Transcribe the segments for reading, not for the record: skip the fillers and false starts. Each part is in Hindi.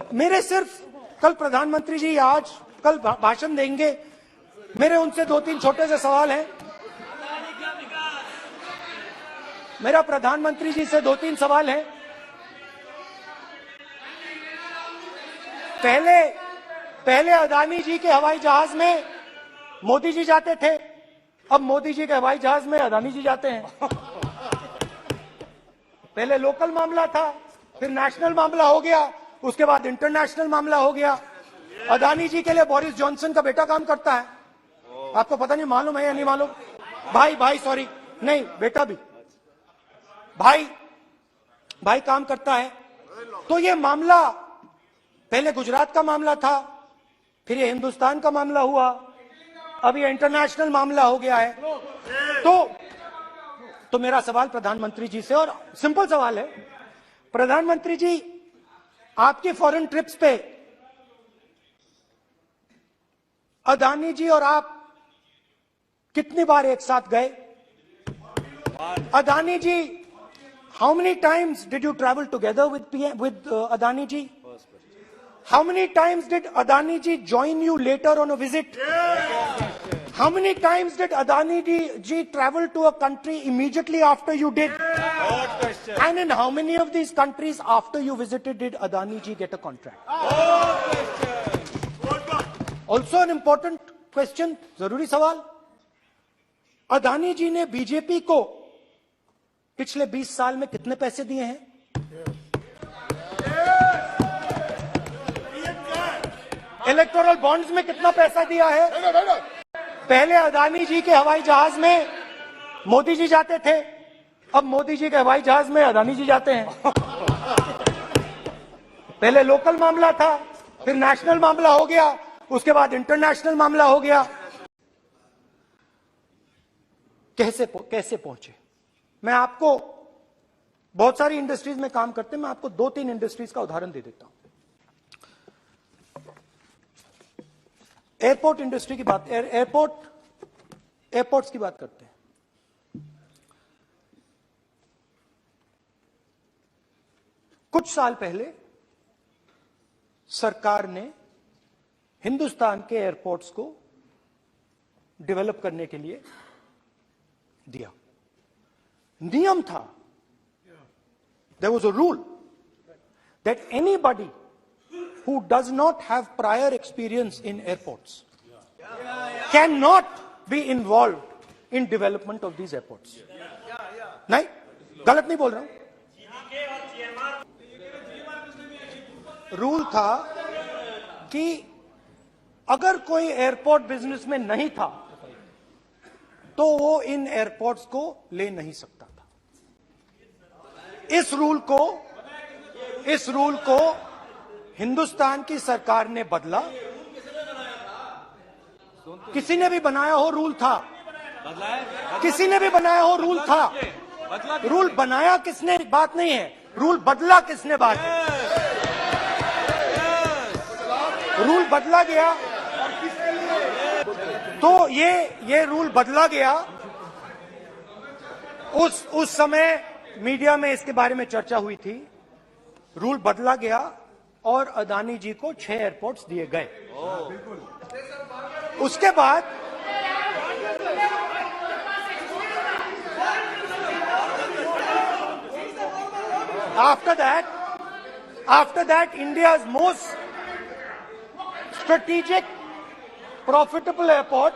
मेरे सिर्फ कल प्रधानमंत्री जी आज कल भाषण देंगे, मेरे उनसे 2-3 छोटे से सवाल हैं। मेरा प्रधानमंत्री जी से 2-3 सवाल हैं। पहले अदानी जी के हवाई जहाज में मोदी जी जाते थे, अब मोदी जी के हवाई जहाज में अदानी जी जाते हैं। पहले लोकल मामला था, फिर नेशनल मामला हो गया, उसके बाद इंटरनेशनल मामला हो गया। अदानी जी के लिए बोरिस जॉनसन का बेटा काम करता है, आपको पता नहीं मालूम है या नहीं मालूम? भाई सॉरी, नहीं बेटा भी, भाई काम करता है। तो ये मामला पहले गुजरात का मामला था, फिर ये हिंदुस्तान का मामला हुआ, अब ये इंटरनेशनल मामला हो गया है। तो मेरा सवाल प्रधानमंत्री जी से, और सिंपल सवाल है, प्रधानमंत्री जी आपकी फॉरेन ट्रिप्स पे अदानी जी और आप कितनी बार एक साथ गए? Adani ji, how many times did you travel together with Adani ji? How many times did Adani ji join you later on a visit? How many times did Adani ji travel to a country immediately after you did? And in how many of these countries after you visited did Adani ji get a contract? Also an important question, जरूरी सवाल, अदानी जी ने बीजेपी को पिछले 20 साल में कितने पैसे दिए हैं? इलेक्टोरल बॉन्ड्स में कितना पैसा दिया है? पहले अदानी जी के हवाई जहाज में मोदी जी जाते थे, अब मोदी जी के हवाई जहाज में अदानी जी जाते हैं। पहले लोकल मामला था, फिर नेशनल मामला हो गया, उसके बाद इंटरनेशनल मामला हो गया। कैसे पहुंचे? मैं आपको, बहुत सारी इंडस्ट्रीज में काम करते हैं, मैं आपको 2-3 इंडस्ट्रीज का उदाहरण दे देता हूं। एयरपोर्ट इंडस्ट्री की बात, एयरपोर्ट्स की बात करते हैं। कुछ साल पहले सरकार ने हिंदुस्तान के एयरपोर्ट्स को डेवलप करने के लिए दिया। नियम था, there was a rule that anybody who does not have prior experience in airports cannot be involved in development of these airports. नहीं, गलत नहीं बोल रहा हूं। रूल था कि अगर कोई एयरपोर्ट बिजनेस में नहीं था तो वो इन एयरपोर्ट्स को ले नहीं सकता था। इस रूल को हिंदुस्तान की सरकार ने बदला। किसी ने भी बनाया हो रूल था, किसी ने भी बनाया हो रूल था, रूल बनाया किसने बात नहीं है, रूल बदला किसने बात है। रूल बदला गया, तो ये रूल बदला गया। उस समय मीडिया में इसके बारे में चर्चा हुई थी। रूल बदला गया और अदानी जी को 6 एयरपोर्ट्स दिए गए। उसके बाद after that India's most strategic profitable airport,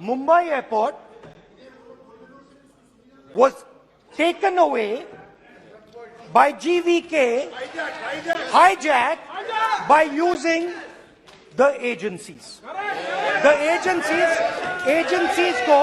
Mumbai airport, was taken away by GVK, hijacked by using the agencies. The agencies को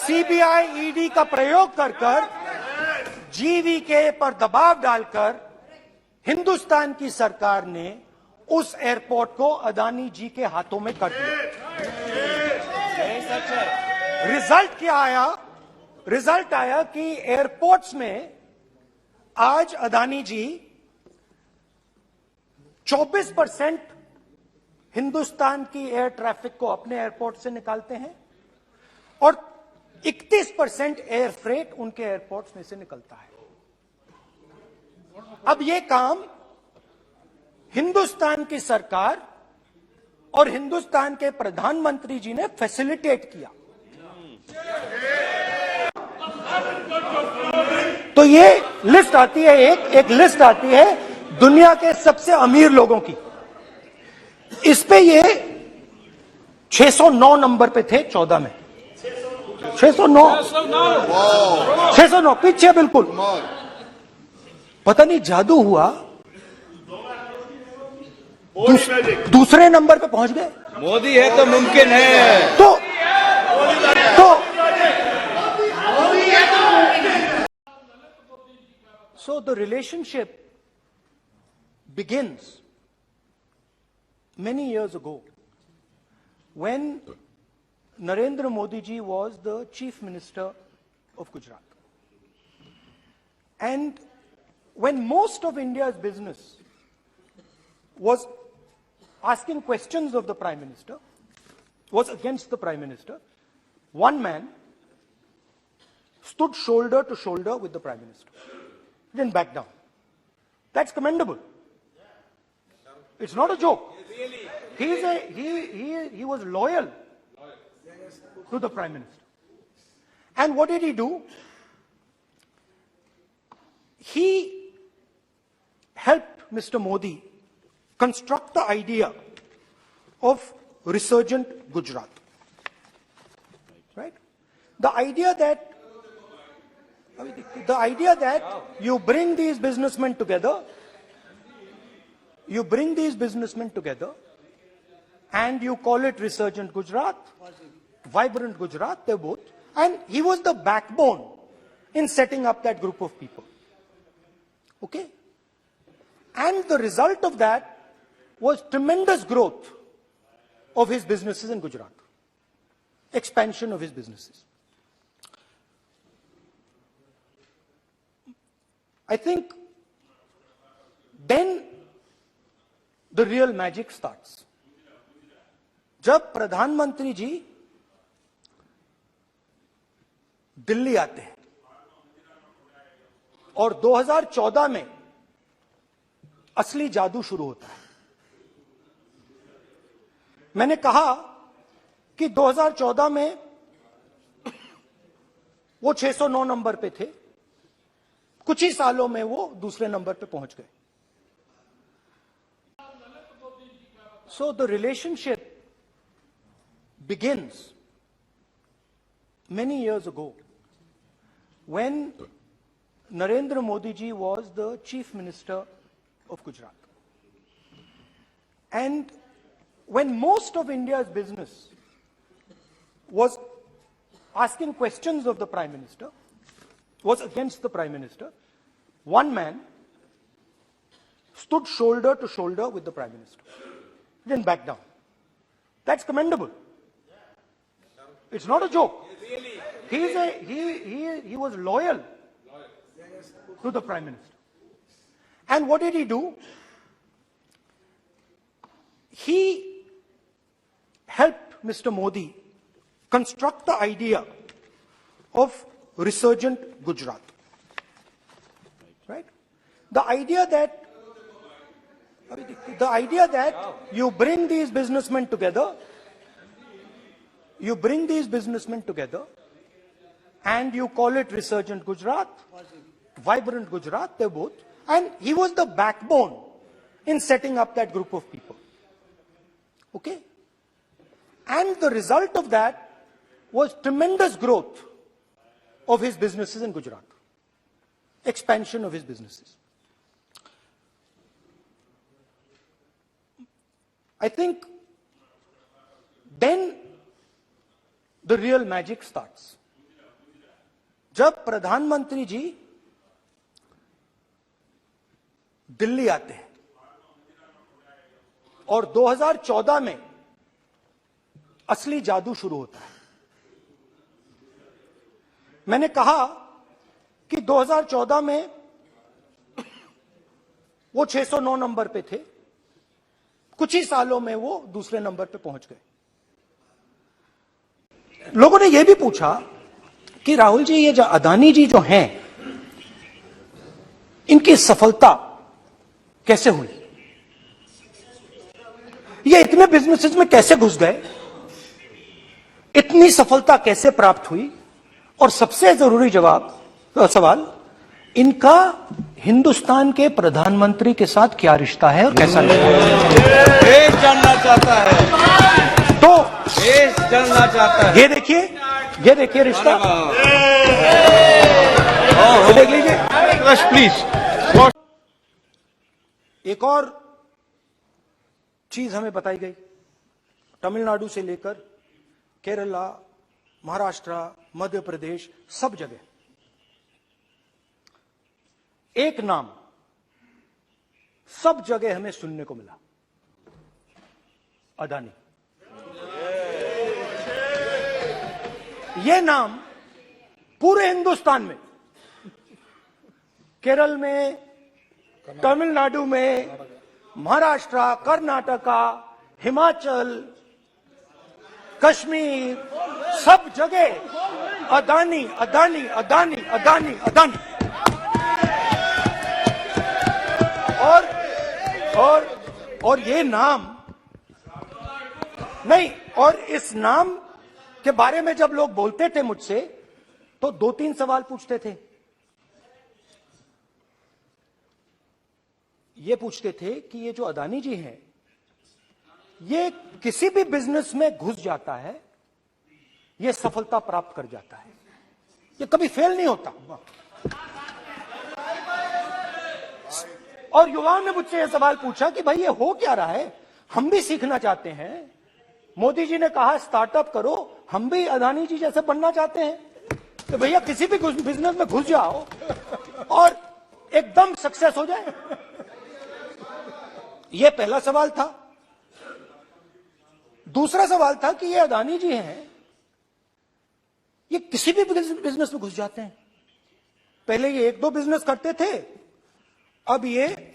CBI, ED का प्रयोग कर GVK पर दबाव डालकर हिंदुस्तान की सरकार ने उस एयरपोर्ट को अदानी जी के हाथों में कर दिया। रिजल्ट क्या आया? रिजल्ट आया कि एयरपोर्ट्स में आज अदानी जी 24% हिंदुस्तान की एयर ट्रैफिक को अपने एयरपोर्ट से निकालते हैं और 31% एयर फ्रेट उनके एयरपोर्ट्स में से निकलता है। अब ये काम हिंदुस्तान की सरकार और हिंदुस्तान के प्रधानमंत्री जी ने फैसिलिटेट किया। तो ये लिस्ट आती है, एक लिस्ट आती है दुनिया के सबसे अमीर लोगों की। इस पे ये 609 नंबर पे थे 14 में। 609 पीछे बिल्कुल। पता नहीं जादू हुआ, दूसरे नंबर पे पहुंच गए। मोदी है तो मुमकिन है। तो so the relationship begins many years ago when Narendra Modi ji was the Chief Minister of Gujarat. And when most of India's business was asking questions of the Prime Minister, was against the Prime Minister, one man stood shoulder to shoulder with the Prime Minister. He didn't back down. That's commendable. It's not a joke. He was loyal to the Prime Minister. And what did he do? He helped Mr. Modi construct the idea of resurgent Gujarat. Right? The idea that you bring these businessmen together, and you call it resurgent Gujarat, vibrant Gujarat, they're both. And he was the backbone in setting up that group of people. Okay? And the result of that was tremendous growth of his businesses in Gujarat. Expansion of his businesses. I think then the real magic starts. जब प्रधानमंत्री जी दिल्ली आते हैं और 2014 में असली जादू शुरू होता है। मैंने कहा कि 2014 में वो 609 नंबर पे थे, कुछ ही सालों में वो दूसरे नंबर पे पहुंच गए। So the relationship begins many years ago when Narendra Modi ji was the Chief Minister of Gujarat. And when most of India's business was asking questions of the Prime Minister, was against the Prime Minister, one man stood shoulder to shoulder with the Prime Minister. He didn't back down. That's commendable. It's not a joke. He was loyal to the Prime Minister. And what did he do? He helped Mr. Modi construct the idea of resurgent Gujarat. Right? The idea that you bring these businessmen together, and you call it resurgent Gujarat, vibrant Gujarat, they're both. And he was the backbone in setting up that group of people. Okay? And the result of that was tremendous growth of his businesses in Gujarat. Expansion of his businesses. I think then the real magic starts. जब प्रधानमंत्री जी दिल्ली आते हैं और 2014 में असली जादू शुरू होता है। मैंने कहा कि 2014 में वो 609 नंबर पे थे, कुछ ही सालों में वो दूसरे नंबर पे पहुंच गए। लोगों ने यह भी पूछा कि राहुल जी, ये जो अदानी जी जो हैं, इनकी सफलता कैसे हुई? ये इतने बिजनेसेस में कैसे घुस गए, इतनी सफलता कैसे प्राप्त हुई, और सबसे जरूरी सवाल, इनका हिंदुस्तान के प्रधानमंत्री के साथ क्या रिश्ता है और कैसा रिश्ता है, देश जानना चाहता है, तो देश जानना चाहता है। ये देखिए रिश्ता, देख लीजिए प्लीज। एक और चीज हमें बताई गई, तमिलनाडु से लेकर केरला, महाराष्ट्र, मध्य प्रदेश, सब जगह एक नाम सब जगह हमें सुनने को मिला, अदानी। यह नाम पूरे हिंदुस्तान में, केरल में, तमिलनाडु में, महाराष्ट्र, कर्नाटका, हिमाचल, कश्मीर, सब जगह अदानी अदानी अदानी अदानी अदानी। और ये नाम नहीं, और इस नाम के बारे में जब लोग बोलते थे मुझसे, तो 2-3 सवाल पूछते थे। ये पूछते थे कि ये जो अदानी जी हैं, ये किसी भी बिजनेस में घुस जाता है, ये सफलता प्राप्त कर जाता है, ये कभी फेल नहीं होता। और युवाओं ने मुझसे यह सवाल पूछा कि भाई ये हो क्या रहा है, हम भी सीखना चाहते हैं। मोदी जी ने कहा स्टार्टअप करो, हम भी अदानी जी जैसे बनना चाहते हैं। तो भैया किसी भी बिजनेस में घुस जाओ और एकदम सक्सेस हो जाए। यह पहला सवाल था। दूसरा सवाल था कि ये अदानी जी हैं, ये किसी भी बिजनेस में घुस जाते हैं। पहले ये 1-2 बिजनेस करते थे, अब ये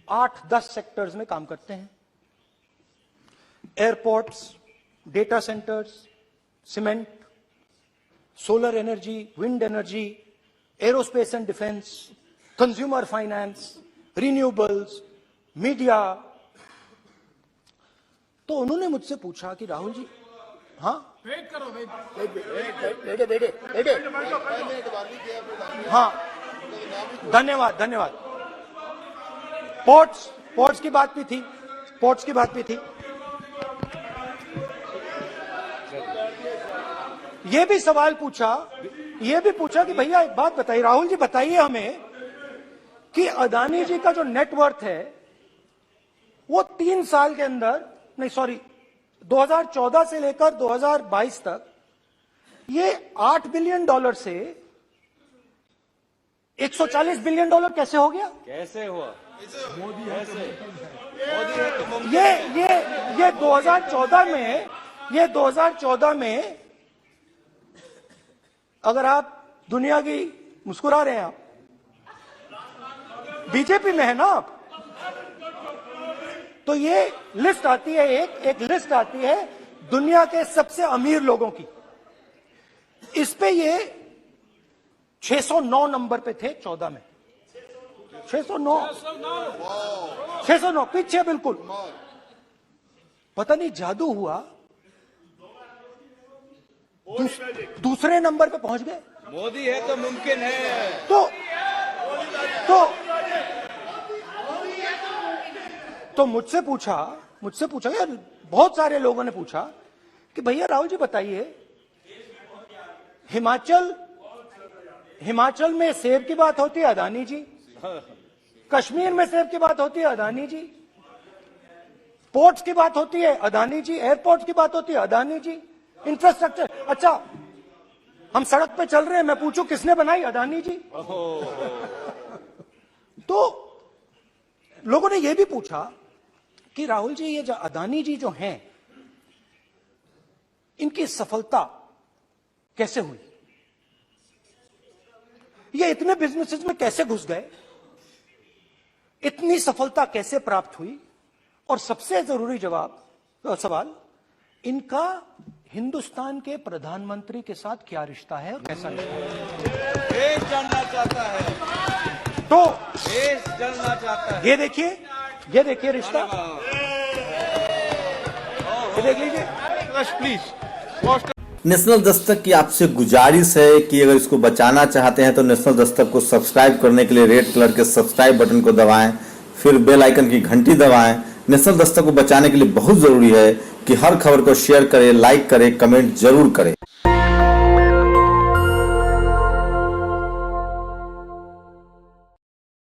8-10 सेक्टर्स में काम करते हैं। Airports, data centres, cement, solar energy, wind energy, aerospace and defence, consumer finance, renewables, media. तो उन्होंने मुझसे पूछा कि राहुल जी, हाँ वेट करो, बेटे, हाँ धन्यवाद। पोर्ट्स की बात भी थी। ये भी सवाल पूछा कि भैया एक बात बताइए, राहुल जी बताइए हमें कि अदानी जी का जो नेटवर्थ है वो 3 साल के अंदर, 2014 से लेकर 2022 तक ये $8 बिलियन से $140 बिलियन कैसे हो गया? कैसे हुआ? ये 2014 में अगर आप दुनिया की, मुस्कुरा रहे हैं आप, बीजेपी में है ना आप, तो ये लिस्ट आती है, एक लिस्ट आती है दुनिया के सबसे अमीर लोगों की। इस पे ये 609 नंबर पे थे 14 में। 609 पीछे बिल्कुल। पता नहीं जादू हुआ, दूसरे नंबर पे पहुंच गए। मोदी है तो मुमकिन है। तो मुझसे पूछा यार, बहुत सारे लोगों ने पूछा कि भैया राहुल जी बताइए, हिमाचल में सेब की बात होती है, अदानी जी। कश्मीर में सेब की बात होती है, अदानी जी। पोर्ट्स की बात होती है, अदानी जी। एयरपोर्ट्स की बात होती है, अदानी जी। इंफ्रास्ट्रक्चर, अच्छा हम सड़क पे चल रहे हैं, मैं पूछूं किसने बनाई, अदानी जी। तो लोगों ने यह भी पूछा कि राहुल जी ये जो अदानी जी जो हैं, इनकी सफलता कैसे हुई, ये इतने बिजनेसेस में कैसे घुस गए, इतनी सफलता कैसे प्राप्त हुई, और सबसे जरूरी सवाल, इनका हिंदुस्तान के प्रधानमंत्री के साथ क्या रिश्ता है और कैसा रिश्ता है, देश जानना चाहता है। तो देश जानना चाहता है। ये देखिए रिश्ता। ये देख लीजिए। Prakash, please. नेशनल दस्तक की आपसे गुजारिश है कि अगर इसको बचाना चाहते हैं तो नेशनल दस्तक को सब्सक्राइब करने के लिए रेड कलर के सब्सक्राइब बटन को दबाएं, फिर बेल आइकन की घंटी दबाएं। नेशनल दस्तक को बचाने के लिए बहुत जरूरी है कि हर खबर को शेयर करें, लाइक करें, कमेंट जरूर करें।